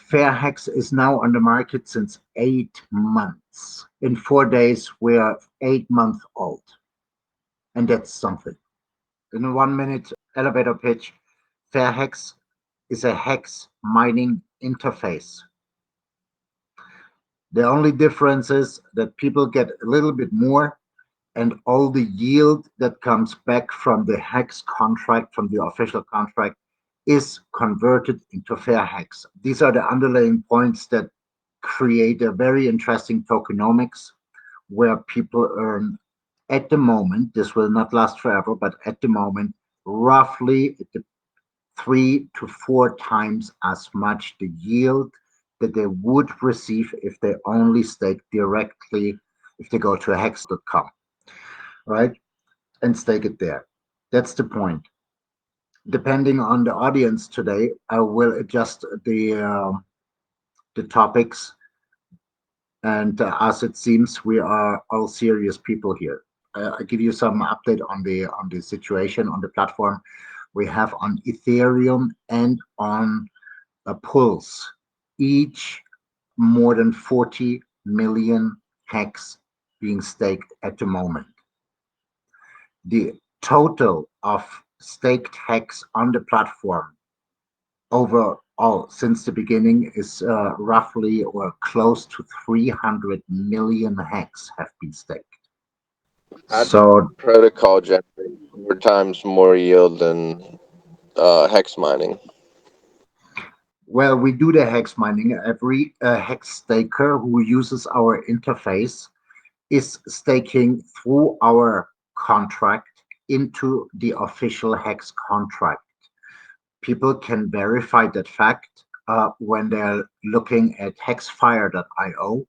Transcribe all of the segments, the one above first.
FairHEX is now on the market since 8 months. In 4 days, we are 8 months old. And that's something. In a 1 minute elevator pitch, FairHEX is a hex mining interface. The only difference is that people get a little bit more, and all the yield that comes back from the HEX contract, from the official contract, is converted into FairHEX. These are the underlying points that create a very interesting tokenomics where people earn at the moment, this will not last forever, but at the moment, roughly 3 to 4 times as much the yield that they would receive if they only stake directly, if they go to hex.com, right? And stake it there. That's the point. Depending on the audience today, I will adjust the topics. And as it seems, we are all serious people here. I give you some update on the situation on the platform. We have on Ethereum and on Pulse, each more than 40 million hex being staked at the moment. The total of staked hex on the platform overall since the beginning is roughly or close to 300 million hex have been staked. So Protocol generates 4 times more yield than hex mining. well, we do the hex mining. Every hex staker who uses our interface is staking through our contract into the official hex contract. People can verify that fact when they're looking at hexfire.io,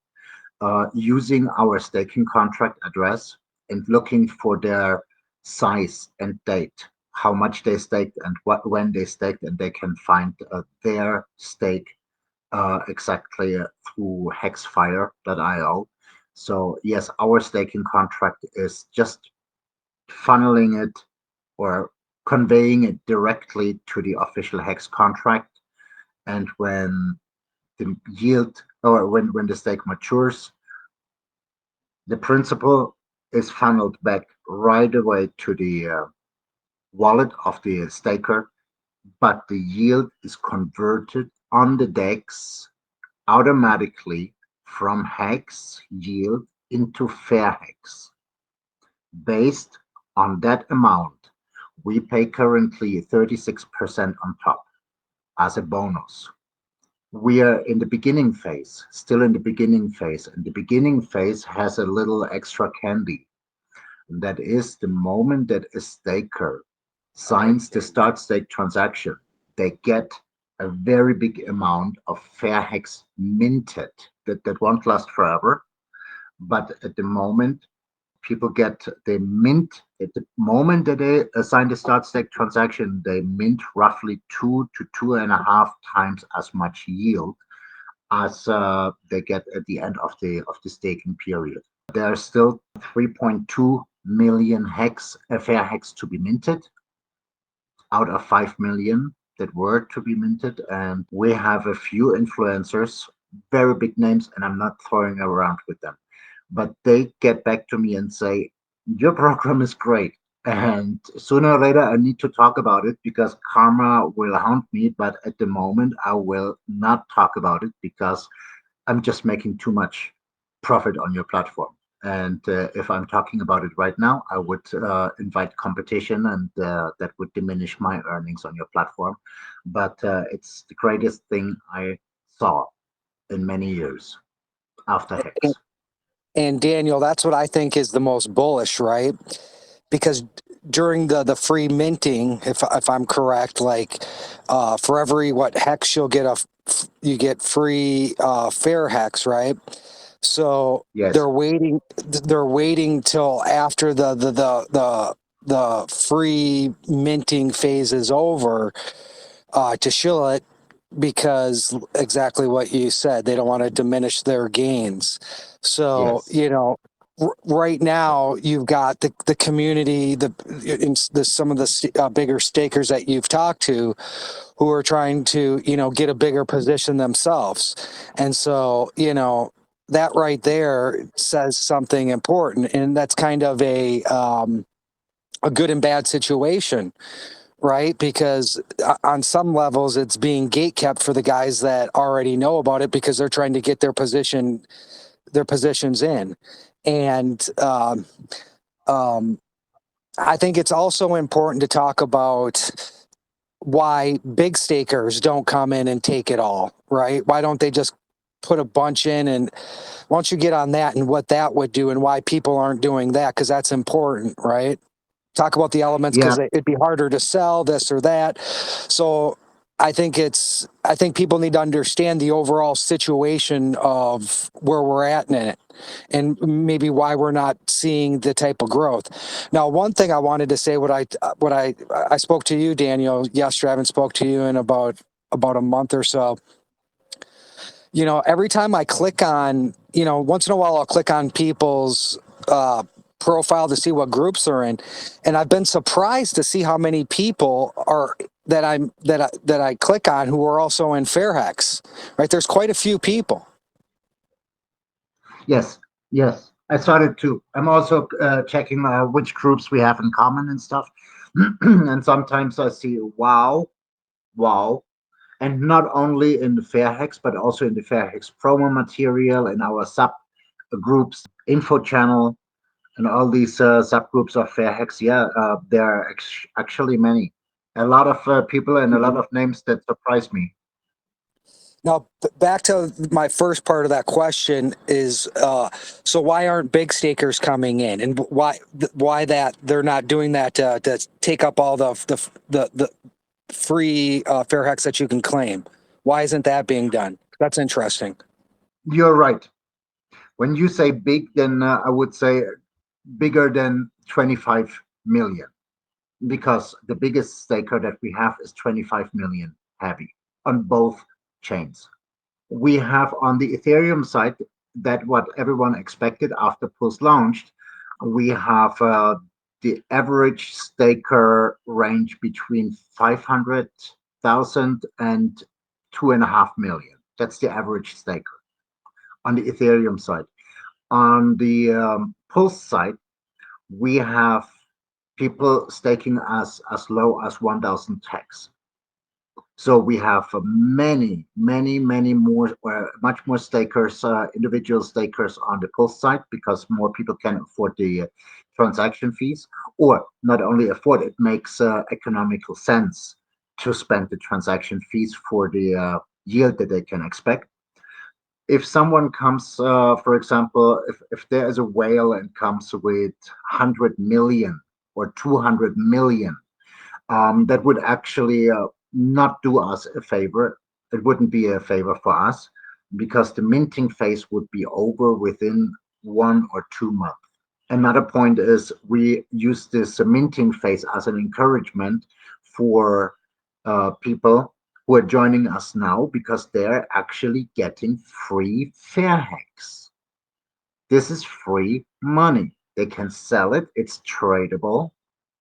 using our staking contract address and looking for their size and date, how much they staked and when they staked, and they can find their stake exactly through hexfire.io. So yes, our staking contract is just funneling it or conveying it directly to the official hex contract. And when the yield or when the stake matures, the principal is funneled back right away to the wallet of the staker, but the yield is converted on the DEX automatically from hex yield into FairHEX. Based on that amount, we pay currently 36% on top as a bonus. We are in the beginning phase, still in the beginning phase, and the beginning phase has a little extra candy. And that is the moment that a staker signs the start stake transaction, they get a very big amount of FairHEX minted. That won't last forever, but at the moment, people get the mint at the moment that they assign the start stake transaction, they mint roughly 2 to 2.5 times as much yield as they get at the end of the staking period. There are still 3.2 million hex FairHEX to be minted out of 5 million that were to be minted, and we have a few influencers, very big names, and I'm not throwing around with them, but they get back to me and say, your program is great. And sooner or later, I need to talk about it because karma will haunt me. But at the moment, I will not talk about it because I'm just making too much profit on your platform. And if I'm talking about it right now, I would invite competition, and that would diminish my earnings on your platform. But it's the greatest thing I saw in many years after HEX. And Daniel, that's what I think is the most bullish, right? Because during the free minting, if I'm correct, like for every hex you'll get you get free FairHEX, right? So Yes. they're waiting till after the free minting phase is over to shill it, because exactly what you said, they don't want to diminish their gains. So, Yes. right now you've got the community, some of the bigger stakers that you've talked to who are trying to, get a bigger position themselves. And so, that right there says something important. And that's kind of a good and bad situation, right? Because on some levels, it's being gate kept for the guys that already know about it because they're trying to get their positions in. And I think it's also important to talk about why big stakers don't come in and take it all, right? Why don't they just put a bunch in? And once you get on that and what that would do and why people aren't doing that, because that's important, right? Talk about the elements Yeah, because it'd be harder to sell this or that. So I think people need to understand the overall situation of where we're at in it and maybe why we're not seeing the type of growth. Now, one thing I wanted to say, I spoke to you, Daniel, yesterday. I haven't spoke to you in about a month or so. Every time I click on, once in a while I'll click on people's profile to see what groups they're in, and I've been surprised to see how many people are that I click on who are also in FairHEX. Right, there's quite a few people. yes, yes. I started to. I'm also checking which groups we have in common and stuff. And sometimes I see, wow, wow. And not only in the FairHEX, but also in the FairHEX promo material, in our sub groups, info channel, and all these subgroups of FairHEX. Yeah, there are actually many. A lot of people and a lot of names that surprise me. Now, back to my first part of that question is, so why aren't big stakers coming in, and why that they're not doing that to take up all the free fair hex that you can claim? Why isn't that being done? That's interesting. You're right. When you say big, then I would say bigger than 25 million, because the biggest staker that we have is 25 million heavy on both chains. We have on the Ethereum side that what everyone expected after Pulse launched. We have the average staker range between 500,000 and 2.5 million. That's the average staker on the Ethereum side. On the Pulse side, we have people staking as low as 1,000 hex. So we have many more, much more stakers, individual stakers on the Pulse side, because more people can afford the transaction fees, or not only afford, it makes economical sense to spend the transaction fees for the yield that they can expect. If someone comes, for example, if there is a whale and comes with 100 million or 200 million, that would actually not do us a favor. It wouldn't be a favor for us, because the minting phase would be over within 1 or 2 months. Another point is we use this minting phase as an encouragement for people who are joining us now, because they're actually getting free FairHEX. This is free money. They can sell it. It's tradable.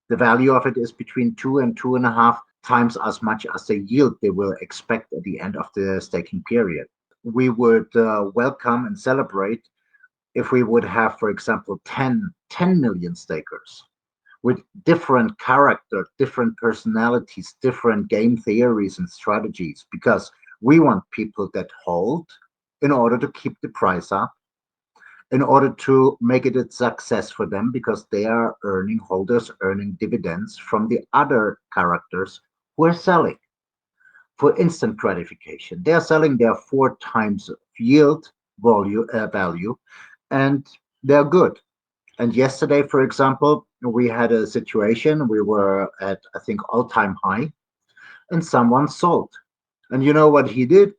The value of it is between 2 and 2.5 times as much as the yield they will expect at the end of the staking period. We would welcome and celebrate if we would have, for example, 10 million stakers with different character, different personalities, different game theories and strategies, because we want people that hold in order to keep the price up, in order to make it a success for them, because they are holders earning dividends from the other characters who are selling for instant gratification. They are selling their 4 times yield value, and they're good. And yesterday, for example, we had a situation. We were at, I think, all-time high, and someone sold. And you know what he did?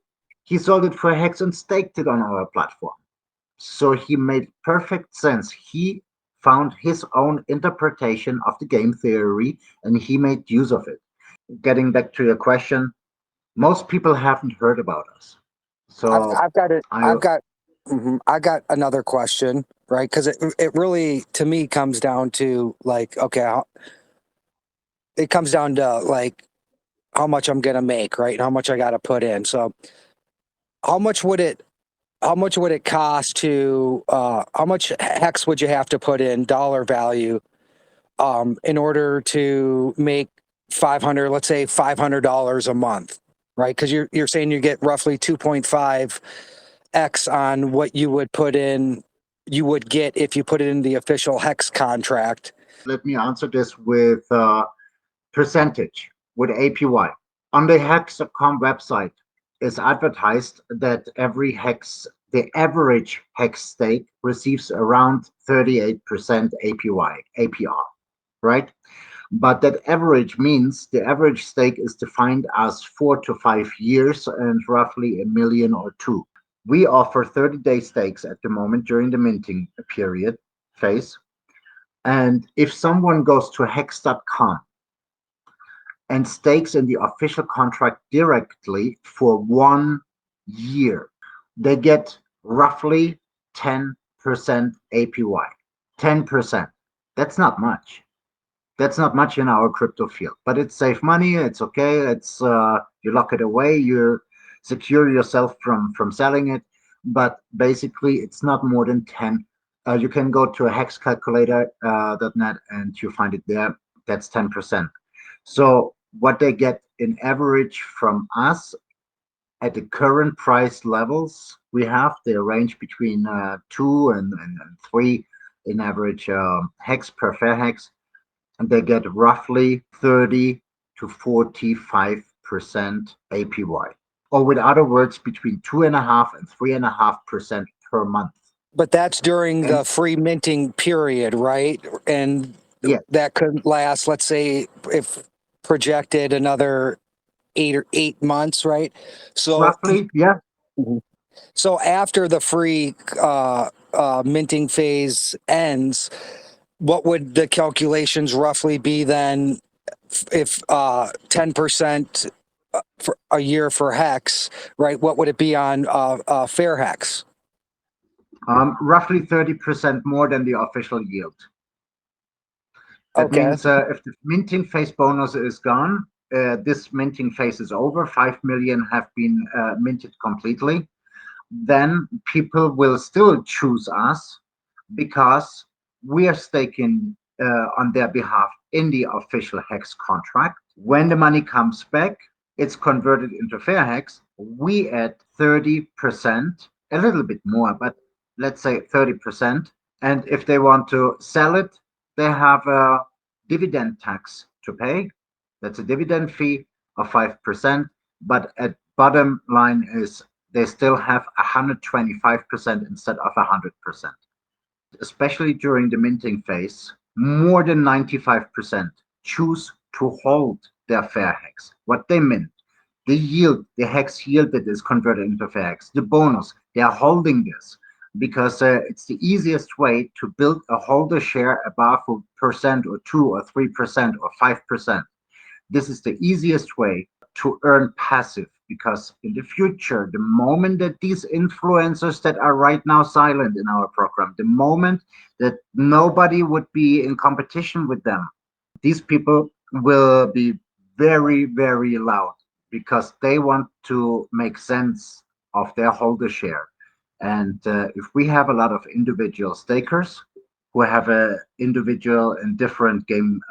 He sold it for HEX and staked it on our platform. So he made perfect sense. He found his own interpretation of the game theory, and he made use of it. Getting back to your question, most people haven't heard about us. I've, So I've got it. I I've got. I got another question. right? Because it really, to me, comes down to like, okay, it comes down to like how much I'm gonna make, right? And how much I got to put in. So how much would it cost to how much hex would you have to put in dollar value in order to make 500, let's say $500 a month, right? Because you're saying you get roughly 2.5x on what you would put in, you would get if you put it in the official hex contract. Let me answer this with percentage, with APY. On the Hex.com website is advertised that every hex, the average hex stake receives around 38% APR, right? But that average means the average stake is defined as 4 to 5 years and roughly a million or two. We offer 30-day stakes at the moment during the minting period phase. And if someone goes to hex.com and stakes in the official contract directly for 1 year, they get roughly 10% APY. 10%. That's not much. That's not much in our crypto field, but it's safe money. It's okay. It's you lock it away. You secure yourself from selling it. But basically, it's not more than 10. You can go to a hexcalculator.net and you find it there. That's 10%. So what they get in average from us at the current price levels we have, they range between 2 and 3 in average hex per FairHEX, and they get roughly 30 to 45% APY, or with other words, between 2.5 and 3.5% per month. But that's during And the free minting period, right? And yeah, that could last, let's say, if projected another 8 months, right? So, roughly, yeah. so after the free minting phase ends, what would the calculations roughly be then? If 10% for a year for hex, right? What would it be on FairHEX? Roughly 30% more than the official yield. That Okay. means if the minting phase bonus is gone, this minting phase is over, 5 million have been minted completely, then people will still choose us because we are staking on their behalf in the official hex contract. When the money comes back, it's converted into FairHEX. We add 30%, a little bit more, but let's say 30%. And if they want to sell it, they have a dividend tax to pay. That's a dividend fee of 5%. But at bottom line is they still have 125% instead of 100%. Especially during the minting phase, more than 95% choose to hold their FairHEX. What they mint, the yield, the hex yield that is converted into FairHEX, the bonus, they are holding this because it's the easiest way to build a holder share above a percent or 2 or 3% or 5%. This is the easiest way to earn passive, because in the future, the moment that these influencers that are right now silent in our program, the moment that nobody would be in competition with them, these people will be very, very loud because they want to make sense of their holder share. And if we have a lot of individual stakers who have a individual and different game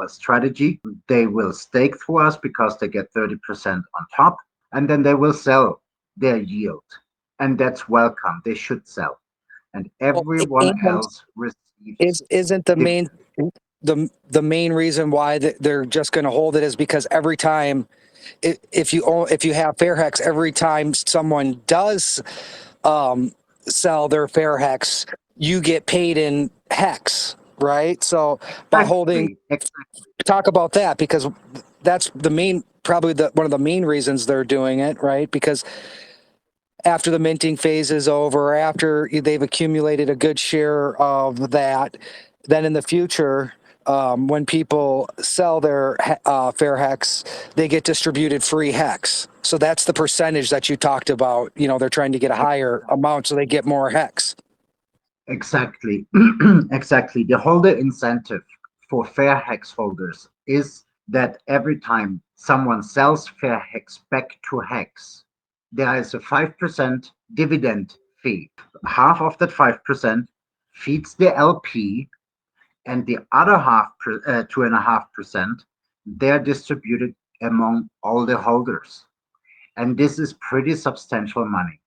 strategy, they will stake through us because they get 30% on top, and then they will sell their yield. And that's welcome. They should sell. And Well, everyone and else receives isn't the main dividends. the main reason why they're just going to hold it is because every time if you have FairHEX, every time someone does sell their FairHEX, you get paid in hex, right? So by holding, Exactly. talk about that, because that's the main, probably the one of the main reasons they're doing it, right? Because after the minting phase is over, after they've accumulated a good share of that, then in the future, when people sell their FairHEX, they get distributed free hex. So that's the percentage that you talked about. You know, they're trying to get a higher amount so they get more hex. Exactly. Exactly. The holder incentive for FairHEX holders is that every time someone sells FairHEX back to HEX, there is a 5% dividend fee. Half of that 5% feeds the LP, and the other 2.5%, they're distributed among all the holders. And this is pretty substantial money.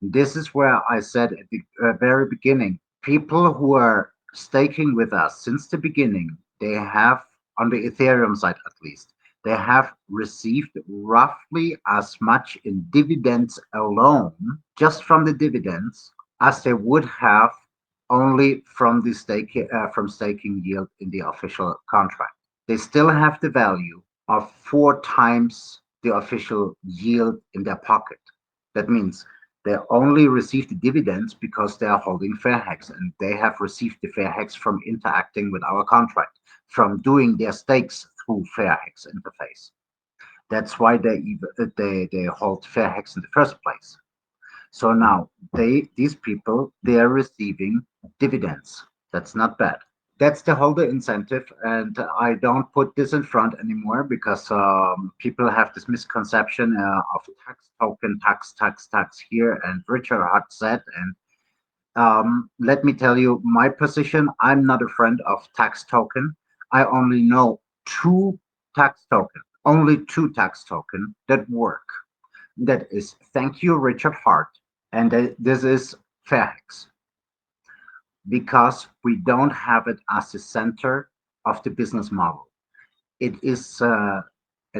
This is where I said at the very beginning, people who are staking with us since the beginning, they have, on the Ethereum side at least, they have received roughly as much in dividends alone, just from the dividends, as they would have only from the from staking yield in the official contract. They still have the value of 4 times the official yield in their pocket. That means they only receive the dividends because they are holding FairHEX, and they have received the FairHEX from interacting with our contract, from doing their stakes through FairHEX interface. That's why they hold FairHEX in the first place. So now these people, they are receiving dividends. That's not bad. That's the holder incentive, and I don't put this in front anymore because people have this misconception of tax token, tax here, and Richard had said. And let me tell you my position. I'm not a friend of tax token. I only know only two tax token that work. That is thank you, Richard Hart, and this is FairHEX, because we don't have it as the center of the business model. It is a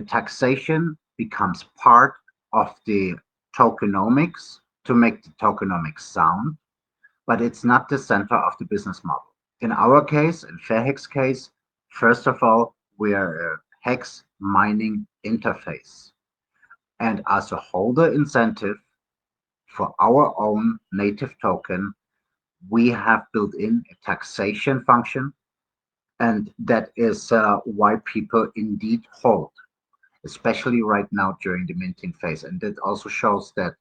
taxation becomes part of the tokenomics to make the tokenomics sound, but it's not the center of the business model. In our case, in FairHEX case, first of all, we are a hex mining interface. And as a holder incentive for our own native token, we have built in a taxation function, and that is why people indeed hold, especially right now during the minting phase. And that also shows that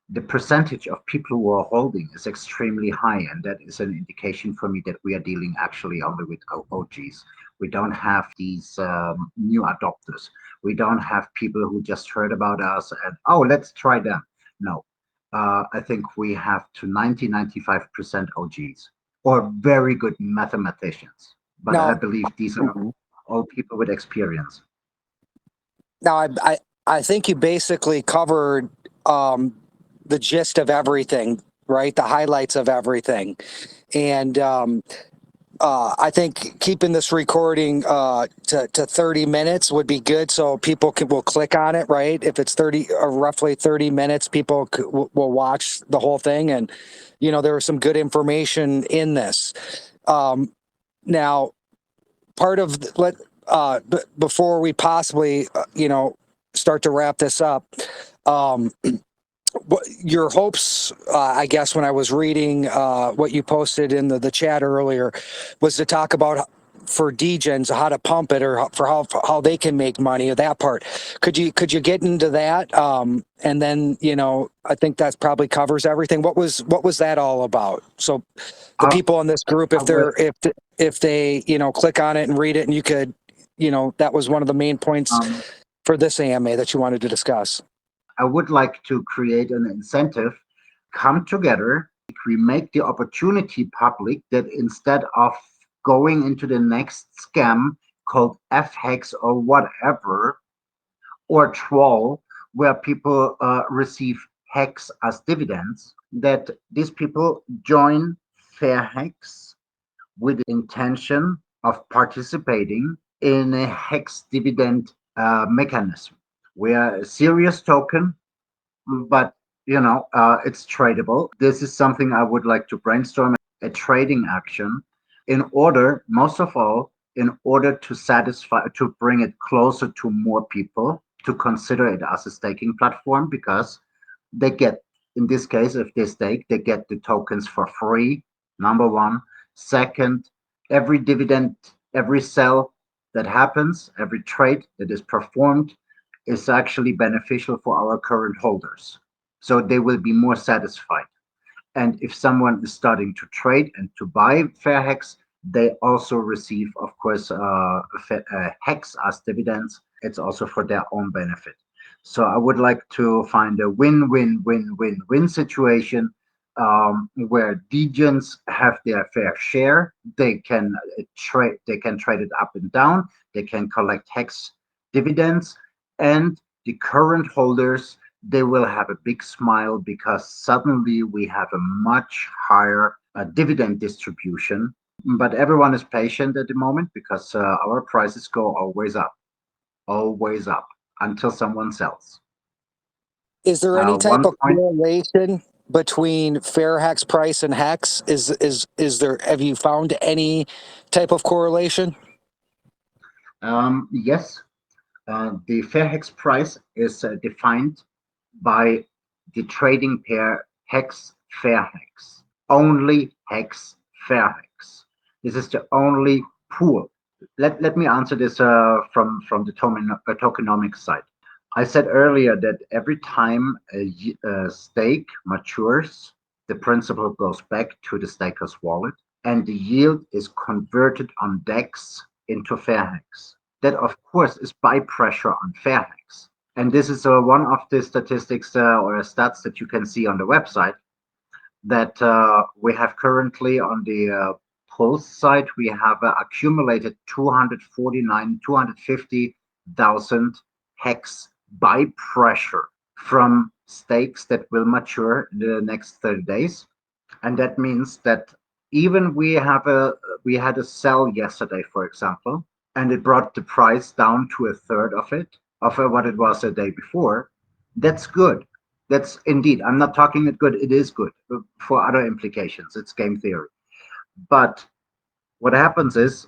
the percentage of people who are holding is extremely high, and that is an indication for me that we are dealing actually only with OGs. We don't have these new adopters. We don't have people who just heard about us and, oh, let's try them. No, I think we have to 95% OGs or very good mathematicians. But I Now, believe these are all people with experience. now I think you basically covered the gist of everything, right? The highlights of everything. And I think keeping this recording to 30 minutes would be good, so people will click on it, right? If it's 30 or roughly 30 minutes, people will watch the whole thing, and there was some good information in this. Now, part of before we possibly start to wrap this up. Your hopes, I guess, when I was reading what you posted in the chat earlier, was to talk about for degens how to pump it, or for how they can make money, or that part. Could you get into that? And then I think that probably covers everything. What was that all about? So the people in this group, I will, if they click on it and read it, and you could, that was one of the main points um, for this AMA that you wanted to discuss. I would like to create an incentive, come together, we make the opportunity public, that instead of going into the next scam called FHEX or whatever, or troll, where people receive HEX as dividends, that these people join FairHEX with the intention of participating in a HEX dividend mechanism. We are a serious token, but it's tradable. This is something I would like to brainstorm, a trading action, in order, most of all, in order to bring it closer to more people to consider it as a staking platform, because they get, in this case, if they stake, they get the tokens for free, number one. Second, every dividend, every sell that happens, every trade that is performed is actually beneficial for our current holders. So they will be more satisfied. And if someone is starting to trade and to buy FairHEX, they also receive, of course, HEX as dividends. It's also for their own benefit. So I would like to find a win-win-win-win-win situation where degens have their fair share. They can trade. They can trade it up and down. They can collect HEX dividends, and the current holders, they will have a big smile because suddenly we have a much higher dividend distribution. But everyone is patient at the moment because our prices go always up until someone sells. Is there any type One of point, correlation between FairHEX price and HEX? Is there, have you found any type of correlation? yes, the FairHEX price is defined by the trading pair HEX FairHEX. Only HEX FairHEX. This is the only pool. Let me answer this from the tokenomics side. I said earlier that every time a stake matures, the principal goes back to the staker's wallet and the yield is converted on DEX into FairHEX. That, of course, is by pressure on FairHEX. And this is one of the statistics or stats that you can see on the website that we have currently on the pulse side. We have accumulated 250,000 HEX by pressure from stakes that will mature in the next 30 days. And that means that even we had a sell yesterday, for example, and it brought the price down to a third of what it was the day before. That's good. That's indeed, I'm not talking it good, it is good for other implications. It's game theory. But what happens is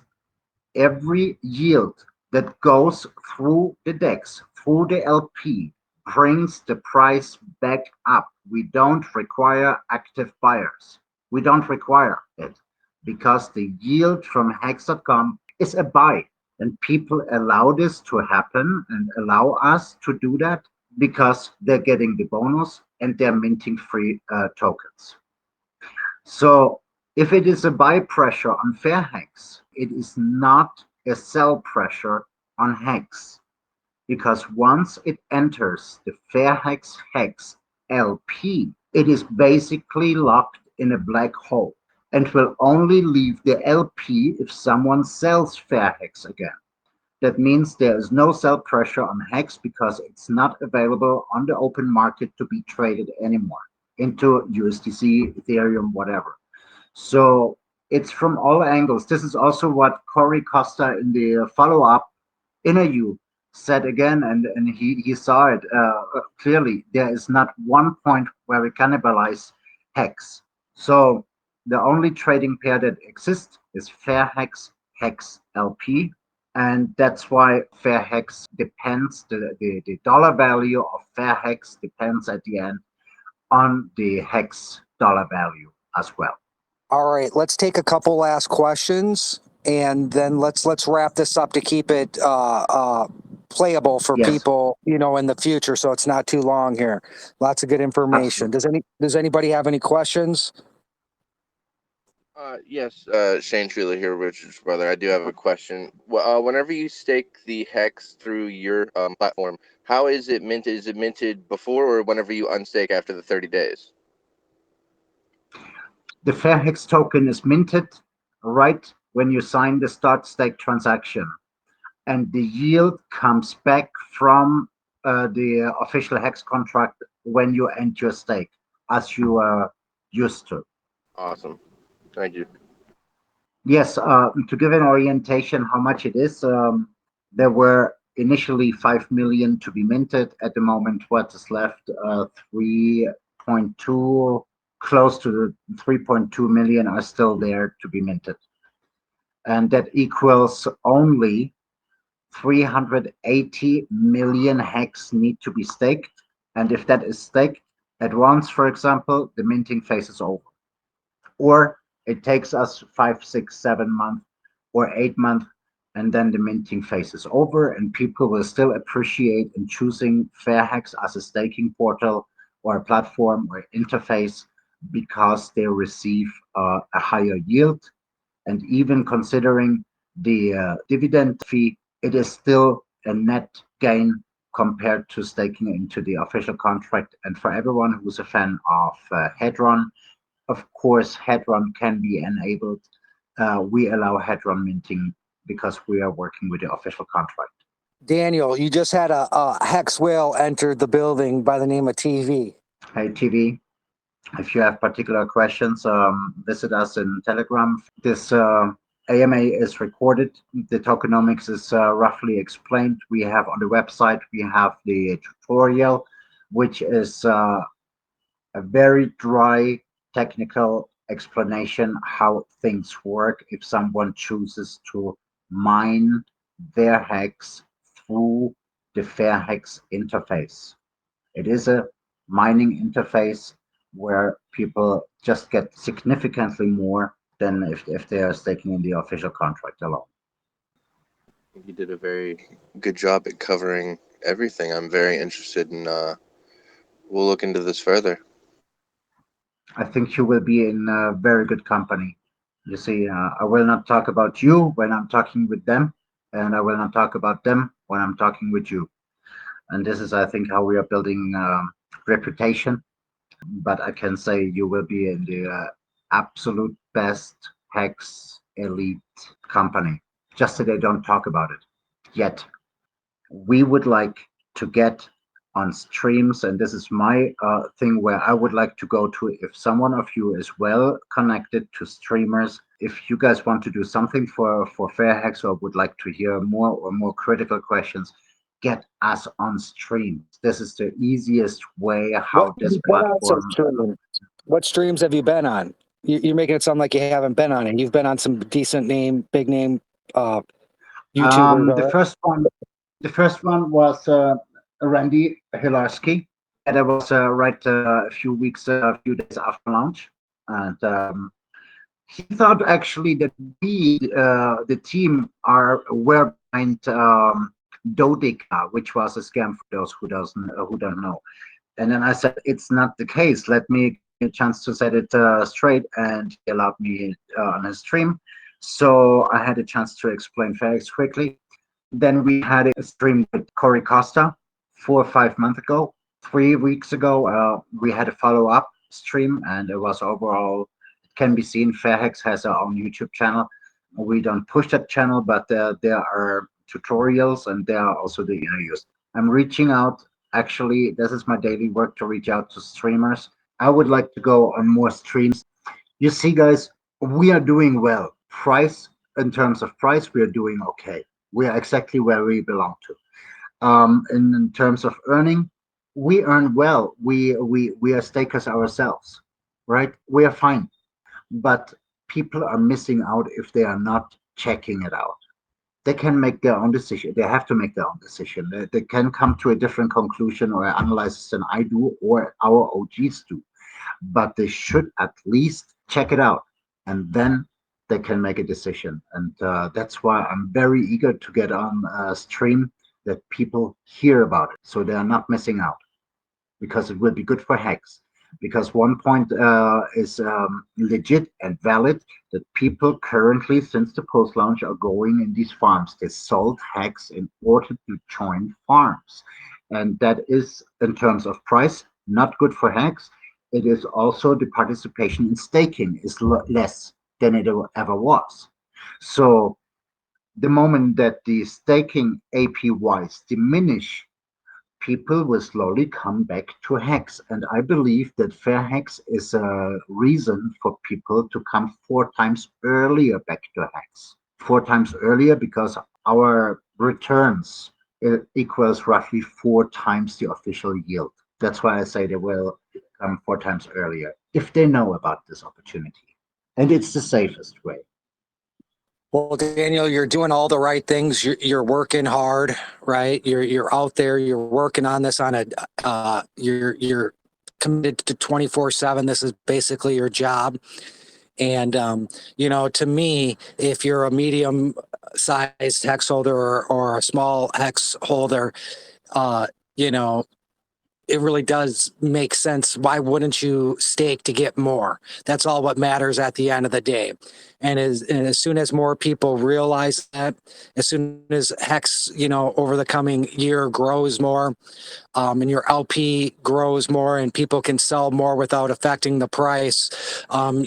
every yield that goes through the DEX, through the LP, brings the price back up. We don't require active buyers. We don't require it because the yield from hex.com is a buy. And people allow this to happen and allow us to do that because they're getting the bonus and they're minting free tokens. So if it is a buy pressure on FairHEX, it is not a sell pressure on HEX because once it enters the FairHEX HEX LP, it is basically locked in a black hole and will only leave the LP if someone sells FairHEX again. That means there is no sell pressure on HEX because it's not available on the open market to be traded anymore into USDC, Ethereum, whatever. So it's from all angles. This is also what Corey Costa in the follow-up interview said again, and he saw it clearly. There is not one point where we cannibalize HEX. So the only trading pair that exists is FairHEX HEX LP. And that's why FairHEX depends, the dollar value of FairHEX depends at the end on the HEX dollar value as well. All right, let's take a couple last questions, and then let's wrap this up to keep it playable for Yes. people, in the future, so it's not too long here. Lots of good information. Absolutely. Does anybody have any questions? Yes, Shane Trula here, Richard's brother. I do have a question. Whenever you stake the hex through your platform, how is it minted? Is it minted before or whenever you unstake after the 30 days? The FairHEX token is minted right when you sign the start stake transaction, and the yield comes back from the official HEX contract when you end your stake, as you are used to. Awesome. Thank you. Yes, to give an orientation how much it is, there were initially 5 million to be minted. At the moment, what is left, 3.2, close to the 3.2 million are still there to be minted. And that equals only 380 million HEX need to be staked. And if that is staked at once, for example, the minting phase is over. Or it takes us 5, 6, 7 months or 8 months, and then the minting phase is over, and people will still appreciate in choosing FairHEX as a staking portal or a platform or interface because they receive a higher yield. And even considering the dividend fee, it is still a net gain compared to staking into the official contract. And for everyone who's a fan of Hedron, of course, Hedron can be enabled. We allow Hedron minting because we are working with the official contract. Daniel, you just had a hex whale enter the building by the name of TV. Hey, TV, if you have particular questions, visit us in Telegram. This AMA is recorded. The tokenomics is roughly explained. We have on the website, we have the tutorial, which is a very dry technical explanation how things work if someone chooses to mine their hex through the FairHEX interface. It is a mining interface where people just get significantly more than if they are staking in the official contract alone. You did a very good job at covering everything. I'm very interested in. We'll look into this further. I think you will be in very good company. You see, I will not talk about you when I'm talking with them, and I will not talk about them when I'm talking with you. And this is, I think, how we are building reputation. But I can say you will be in the absolute best hex elite company. Just that they don't talk about it yet. We would like to get on streams, and this is my thing where I would like to go to. If someone of you is well connected to streamers, if you guys want to do something for FairHEX or would like to hear more or more critical questions, get us on streams. This is the easiest way how this platform. What streams have you been on? You're making it sound like you haven't been on it. You've been on some decent name, big name YouTubers. The first one was Randy Hilarski. That was right a few days after launch, and he thought actually that we, the team, were behind Dodica, which was a scam for those who don't know. And then I said, it's not the case. Let me get a chance to set it straight, and he allowed me on his stream. So I had a chance to explain FairHEX quickly. Then we had a stream with Corey Costa 4 or 5 months ago. 3 weeks ago, we had a follow-up stream, and it was overall, it can be seen. FairHEX has our own YouTube channel. We don't push that channel, but there are tutorials and there are also the interviews. I'm reaching out. Actually, this is my daily work to reach out to streamers. I would like to go on more streams. You see, guys, we are doing well. In terms of price, we are doing okay. We are exactly where we belong to. In terms of earning, we earn well. We are stakers ourselves, right? We are fine, but people are missing out if they are not checking it out. They can make their own decision. They have to make their own decision. They can come to a different conclusion or analysis than I do or our OGs do, but they should at least check it out, and then they can make a decision. And that's why I'm very eager to get on a stream that people hear about it, so they are not missing out, because it will be good for Hex. Because one point is legit and valid, that people currently, since the post launch, are going in these farms. They sold Hex in order to join farms, and that is, in terms of price, not good for Hex. It is also the participation in staking is less than it ever was. So the moment that the staking APYs diminish, people will slowly come back to Hex. And I believe that FairHEX is a reason for people to come 4 times earlier back to Hex. 4 times earlier because our returns equals roughly 4 times the official yield. That's why I say they will come 4 times earlier if they know about this opportunity. And it's the safest way. Well, Daniel, you're doing all the right things. You're working hard, right? You're out there. You're working on this on a. You're committed to 24/7. This is basically your job. And to me, if you're a medium-sized hex holder or a small hex holder, uh, you know, it really does make sense. Why wouldn't you stake to get more? That's all what matters at the end of the day. And as soon as more people realize that, as soon as HEX, over the coming year grows more, and your LP grows more and people can sell more without affecting the price,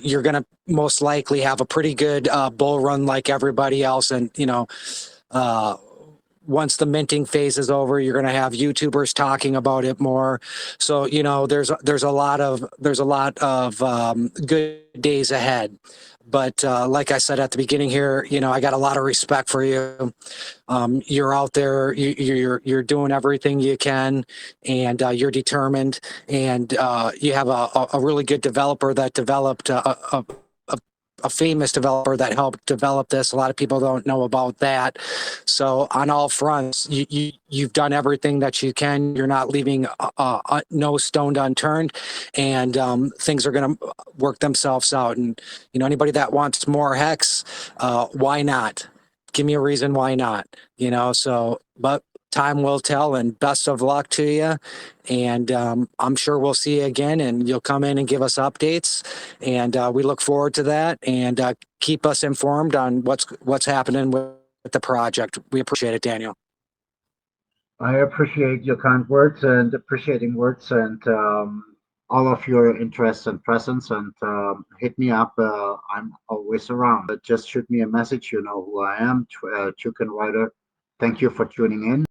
you're going to most likely have a pretty good bull run like everybody else. And, uh, once the minting phase is over, you're going to have YouTubers talking about it more. So, there's a lot of good days ahead. But like I said at the beginning here, I got a lot of respect for you. You're out there, you're doing everything you can, and you're determined, and you have a really good developer that developed a famous developer that helped develop this. A lot of people don't know about that. So on all fronts, you've done everything that you can. You're not leaving no stone unturned, and things are going to work themselves out. And anybody that wants more HEX, why not? Give me a reason why not. So but time will tell, and best of luck to you. And I'm sure we'll see you again, and you'll come in and give us updates, and we look forward to that. And keep us informed on what's happening with the project. We appreciate it, Daniel. I appreciate your kind words and appreciating words, and all of your interest and presence. And hit me up. I'm always around. Just shoot me a message. You know who I am, Tewkenrider. Thank you for tuning in.